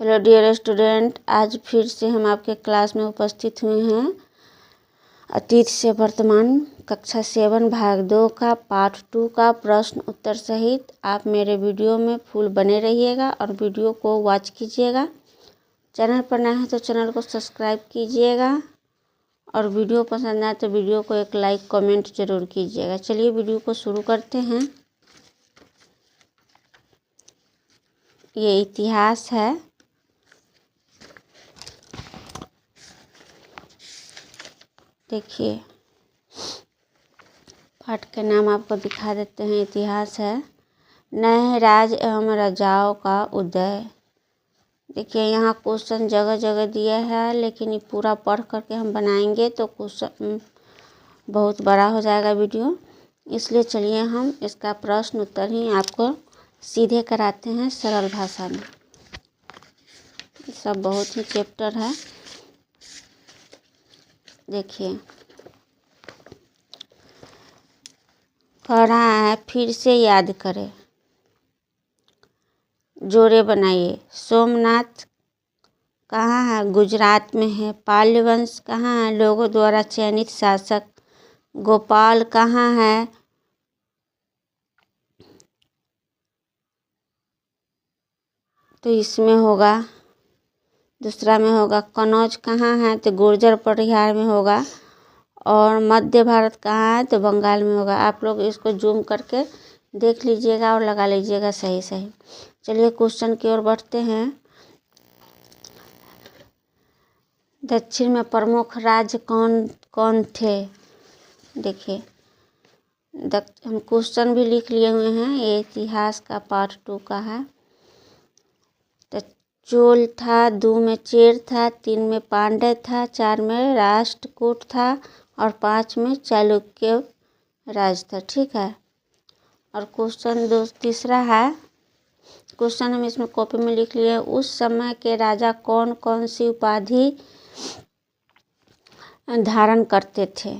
Hello dear student, आज फिर से हम आपके क्लास में उपस्थित हुए हैं। अतीत से वर्तमान कक्षा 7 भाग 2 का पार्ट 2 का प्रश्न उत्तर सहित आप मेरे वीडियो में फुल बने रहिएगा और वीडियो को वॉच कीजिएगा। चैनल पर नए हैं तो चैनल को सब्सक्राइब कीजिएगा और वीडियो पसंद आए तो वीडियो को एक लाइक कमेंट जरूर कीजिएगा। चलिए वीडियो को शुरू करते हैं। ये इतिहास है। देखिए, पाठ का नाम आपको दिखा देते हैं। इतिहास है नए राज एवं राजाओं का उदय। देखिए, यहाँ क्वेश्चन जगह जगह दिया है, लेकिन ये पूरा पढ़ करके हम बनाएंगे तो क्वेश्चन बहुत बड़ा हो जाएगा वीडियो, इसलिए चलिए हम इसका प्रश्न उत्तर ही आपको सीधे कराते हैं सरल भाषा में। सब बहुत ही चैप्टर है। देखिए, कह रहा है फिर से याद करें, जोड़े बनाइए। सोमनाथ कहाँ है? गुजरात में है। पाल्यवंश कहाँ है? लोगों द्वारा चयनित शासक। गोपाल कहाँ है? तो इसमें होगा, दूसरा में होगा। कन्नौज कहाँ है? तो गुर्जर परिवार में होगा। और मध्य भारत कहाँ है? तो बंगाल में होगा। आप लोग इसको जूम करके देख लीजिएगा और लगा लीजिएगा सही सही। चलिए क्वेश्चन की ओर बढ़ते हैं। दक्षिण में प्रमुख राज्य कौन कौन थे? देखिए, हम क्वेश्चन भी लिख लिए हुए हैं। ये इतिहास का पार्ट 2 का है। तो चोल था, 2 में चेर था, 3 में पांड्य था, 4 में राष्ट्रकूट था और 5 में चालुक्य राज था। ठीक है। और क्वेश्चन तीसरा है। क्वेश्चन हम इसमें कॉपी में लिख लिए। उस समय के राजा कौन कौन सी उपाधि धारण करते थे?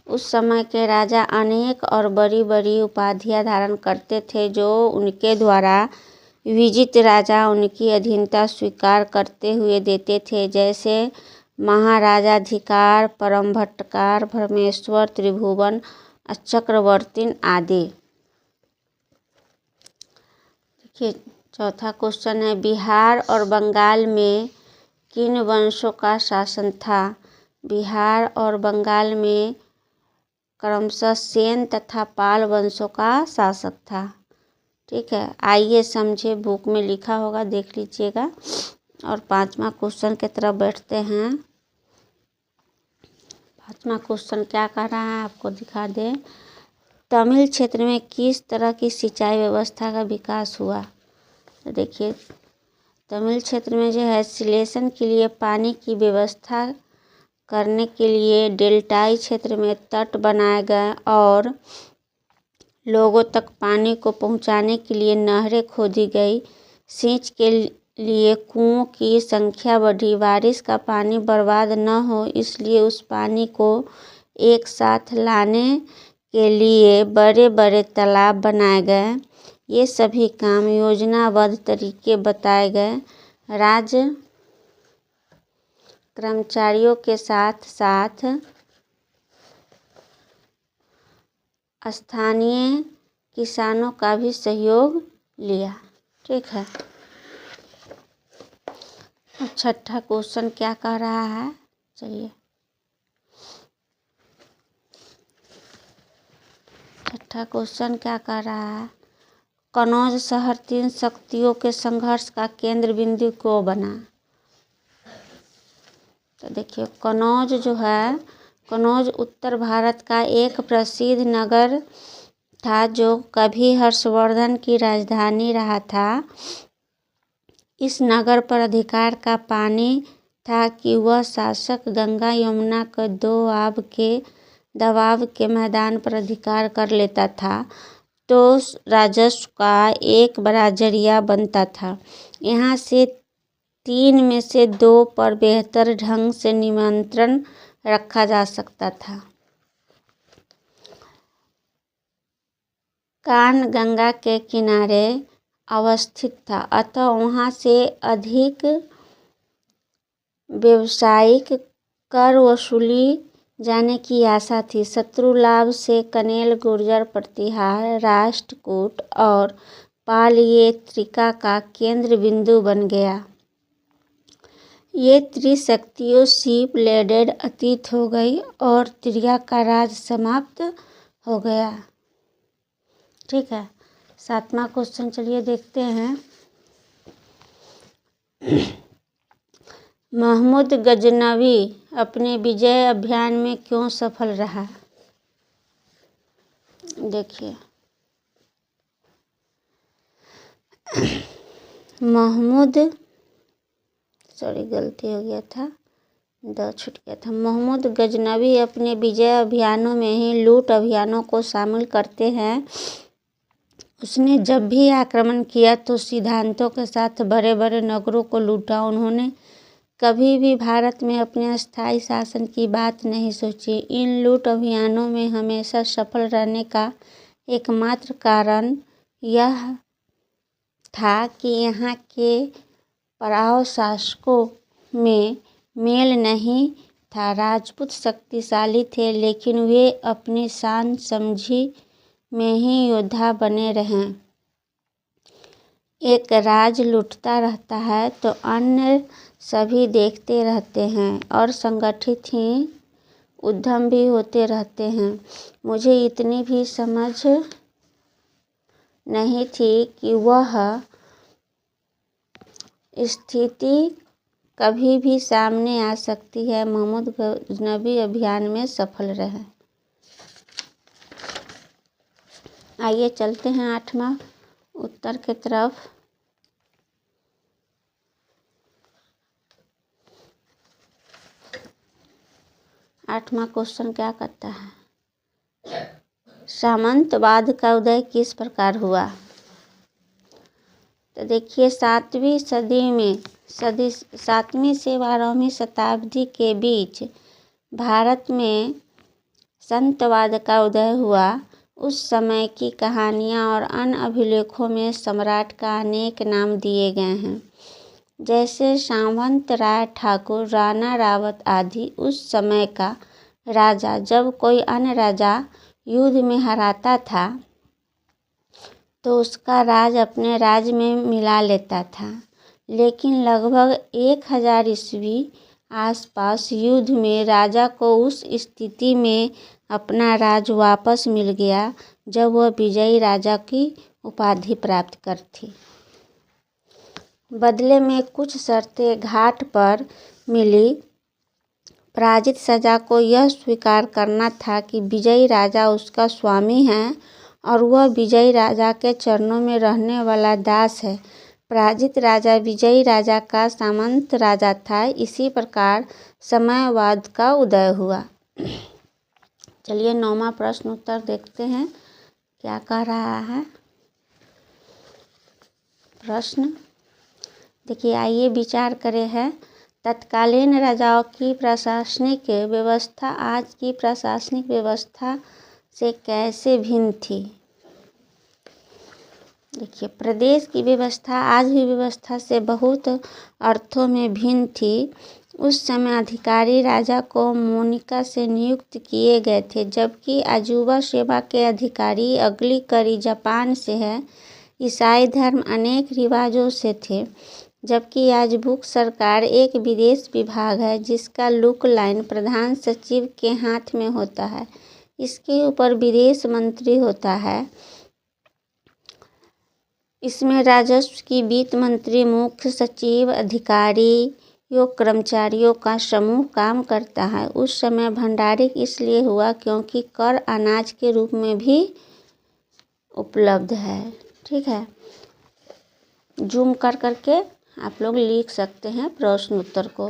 उस समय के राजा अनेक और बड़ी बड़ी उपाधियां धारण करते थे, जो उनके द्वारा विजित राजा उनकी अधीनता स्वीकार करते हुए देते थे, जैसे महाराजाधिकार, परमभट्टकार, भ्रमेश्वर, त्रिभुवन, चक्रवर्ती आदि। देखिए, चौथा क्वेश्चन है बिहार और बंगाल में किन वंशों का शासन था? बिहार और बंगाल में क्रमशः सेन तथा पाल वंशों का शासक था। ठीक है, आइए समझे। बुक में लिखा होगा, देख लीजिएगा। और 5वां क्वेश्चन की तरफ बैठते हैं। 5वां क्वेश्चन क्या कह रहा है आपको दिखा दे। तमिल क्षेत्र में किस तरह की सिंचाई व्यवस्था का विकास हुआ? तो देखिए, तमिल क्षेत्र में जो है सिलेशन के लिए पानी की व्यवस्था करने के लिए डेल्टाई क्षेत्र में तट बनाए गए और लोगों तक पानी को पहुंचाने के लिए नहरें खोदी गई। सिंच के लिए कुओं की संख्या बढ़ी। बारिश का पानी बर्बाद न हो इसलिए उस पानी को एक साथ लाने के लिए बड़े बड़े तालाब बनाए गए। ये सभी काम योजनाबद्ध तरीके बताए गए। राज्य कर्मचारियों के साथ साथ स्थानीय किसानों का भी सहयोग लिया। ठीक है। छठा क्वेश्चन क्या कह रहा है? चलिए, छठा क्वेश्चन क्या कह रहा है। कन्नौज शहर 3 शक्तियों के संघर्ष का केंद्र बिंदु क्यों बना? तो देखिए, कन्नौज जो है, कन्नौज उत्तर भारत का एक प्रसिद्ध नगर था, जो कभी हर्षवर्धन की राजधानी रहा था। इस नगर पर अधिकार का पानी था कि वह शासक गंगा यमुना के दबाव के मैदान पर अधिकार कर लेता था, तो राजस्व का एक बड़ा जरिया बनता था। यहाँ से 3 में से 2 पर बेहतर ढंग से नियंत्रण रखा जा सकता था। कान गंगा के किनारे अवस्थित था, अतः वहाँ से अधिक व्यावसायिक कर वसूली जाने की आशा थी। शत्रु लाभ से कनेल, गुर्जर, प्रतिहार, राष्ट्रकूट और पाल ये त्रिका का केंद्र बिंदु बन गया। ये त्रिशक्तियों शीप लेडेड अतीत हो गई और त्रिया का राज समाप्त हो गया। ठीक है, 7वां क्वेश्चन चलिए देखते हैं। महमूद गजनवी अपने विजय अभियान में क्यों सफल रहा? देखिए, गलती हो गया था, छूट गया था। महमूद गजनवी अपने विजय अभियानों में ही लूट अभियानों को शामिल करते हैं। उसने जब भी आक्रमण किया तो सिद्धांतों के साथ बड़े बड़े नगरों को लूटा। उन्होंने कभी भी भारत में अपने स्थायी शासन की बात नहीं सोची। इन लूट अभियानों में हमेशा सफल रहने का एकमात्र कारण यह था कि यहाँ के पराव शासकों में मेल नहीं था। राजपूत शक्तिशाली थे, लेकिन वे अपनी शान समझी में ही योद्धा बने रहें। एक राज लूटता रहता है तो अन्य सभी देखते रहते हैं और संगठित ही उद्यम भी होते रहते हैं। मुझे इतनी भी समझ नहीं थी कि वह स्थिति कभी भी सामने आ सकती है। महमूद गजनवी अभियान में सफल रहे। आइए चलते हैं 8वां उत्तर की तरफ। आठवां क्वेश्चन क्या कहता है? सामंतवाद का उदय किस प्रकार हुआ? तो देखिए, 7वीं से 12वीं शताब्दी के बीच भारत में संतवाद का उदय हुआ। उस समय की कहानियाँ और अन्य अभिलेखों में सम्राट का अनेक नाम दिए गए हैं, जैसे सामंत राय ठाकुर, राणा रावत आदि। उस समय का राजा जब कोई अन्य राजा युद्ध में हराता था तो उसका राज अपने राज्य में मिला लेता था, लेकिन लगभग 1000 ईस्वी आसपास युद्ध में राजा को उस स्थिति में अपना राज वापस मिल गया जब वह विजयी राजा की उपाधि प्राप्त कर थी। बदले में कुछ शर्तें घाट पर मिली। पराजित राजा को यह स्वीकार करना था कि विजयी राजा उसका स्वामी है और वह विजयी राजा के चरणों में रहने वाला दास है। पराजित राजा विजयी राजा का सामंत राजा था। इसी प्रकार साम्यवाद का उदय हुआ। चलिए 9वां प्रश्न उत्तर देखते हैं, क्या कह रहा है प्रश्न। देखिए, आइए विचार करें है। तत्कालीन राजाओं की प्रशासनिक व्यवस्था आज की प्रशासनिक व्यवस्था से कैसे भिन्न थी? देखिए, प्रदेश की व्यवस्था आज की व्यवस्था से बहुत अर्थों में भिन्न थी। उस समय अधिकारी राजा को मोनिका से नियुक्त किए गए थे, जबकि अजूबा सेवा के अधिकारी अगली कड़ी जापान से है। ईसाई धर्म अनेक रिवाजों से थे, जबकि आजबुक सरकार एक विदेश विभाग है जिसका लुक लाइन प्रधान सचिव के हाथ में होता है। इसके ऊपर विदेश मंत्री होता है। इसमें राजस्व की वित्त मंत्री, मुख्य सचिव, अधिकारियों, कर्मचारियों का समूह काम करता है। उस समय भंडारिक इसलिए हुआ क्योंकि कर अनाज के रूप में भी उपलब्ध है। ठीक है, जूम कर करके आप लोग लिख सकते हैं प्रश्न उत्तर को।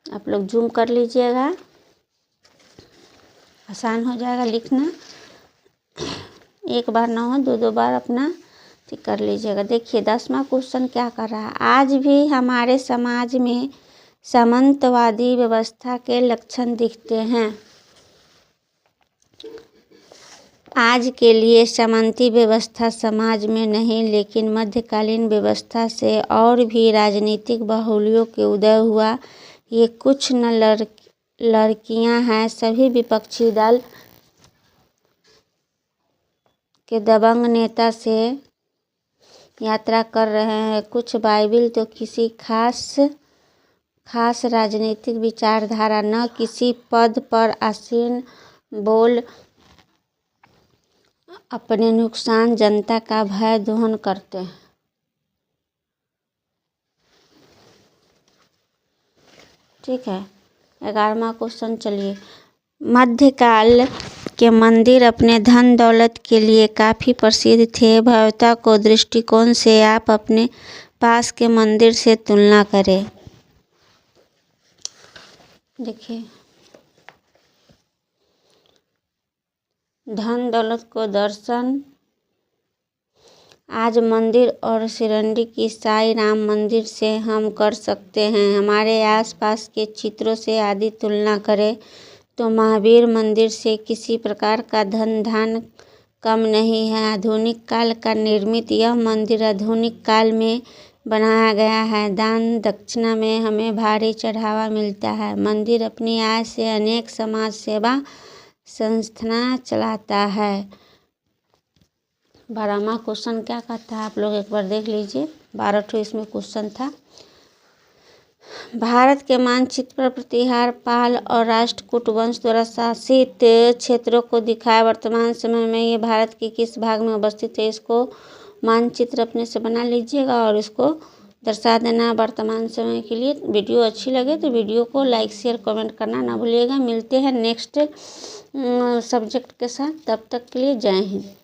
आप लोग जूम कर लीजिएगा, आसान हो जाएगा लिखना। एक बार ना हो, दो बार अपना कर लीजिएगा। देखिए, 10वां क्वेश्चन क्या कर रहा है? आज भी हमारे समाज में सामंतवादी व्यवस्था के लक्षण दिखते हैं। आज के लिए सामंती व्यवस्था समाज में नहीं, लेकिन मध्यकालीन व्यवस्था से और भी राजनीतिक बाहुल्यों के उदय हुआ। ये कुछ न लड़कियां हैं, सभी विपक्षी दल के दबंग नेता से यात्रा कर रहे हैं। कुछ बाइबिल तो किसी खास राजनीतिक विचारधारा, न किसी पद पर आसीन, बोल अपने नुकसान, जनता का भय दोहन करते हैं। ठीक है, 11वां क्वेश्चन। चलिए, मध्यकाल के मंदिर अपने धन दौलत के लिए काफ़ी प्रसिद्ध थे। भव्यता को दृष्टिकोण से आप अपने पास के मंदिर से तुलना करें। देखिए, धन दौलत को दर्शन आज मंदिर और शिरडी की साई राम मंदिर से हम कर सकते हैं। हमारे आसपास के चित्रों से आदि तुलना करें तो महावीर मंदिर से किसी प्रकार का धन धान कम नहीं है। आधुनिक काल का निर्मित यह मंदिर आधुनिक काल में बनाया गया है। दान दक्षिणा में हमें भारी चढ़ावा मिलता है। मंदिर अपनी आय से अनेक समाज सेवा संस्था चलाता है। 12वां क्वेश्चन क्या कहता है, आप लोग एक बार देख लीजिए। 12 इसमें क्वेश्चन था। भारत के मानचित्र पर प्रतिहार पाल और राष्ट्रकूट वंश द्वारा शासित क्षेत्रों को दिखाया। वर्तमान समय में ये भारत के किस भाग में अवस्थित है, इसको मानचित्र अपने से बना लीजिएगा और इसको दर्शा देना वर्तमान समय के लिए। वीडियो अच्छी लगे तो वीडियो को लाइक शेयर कमेंट करना ना भूलिएगा। मिलते हैं नेक्स्ट सब्जेक्ट के साथ, तब तक के लिए जय हिंद।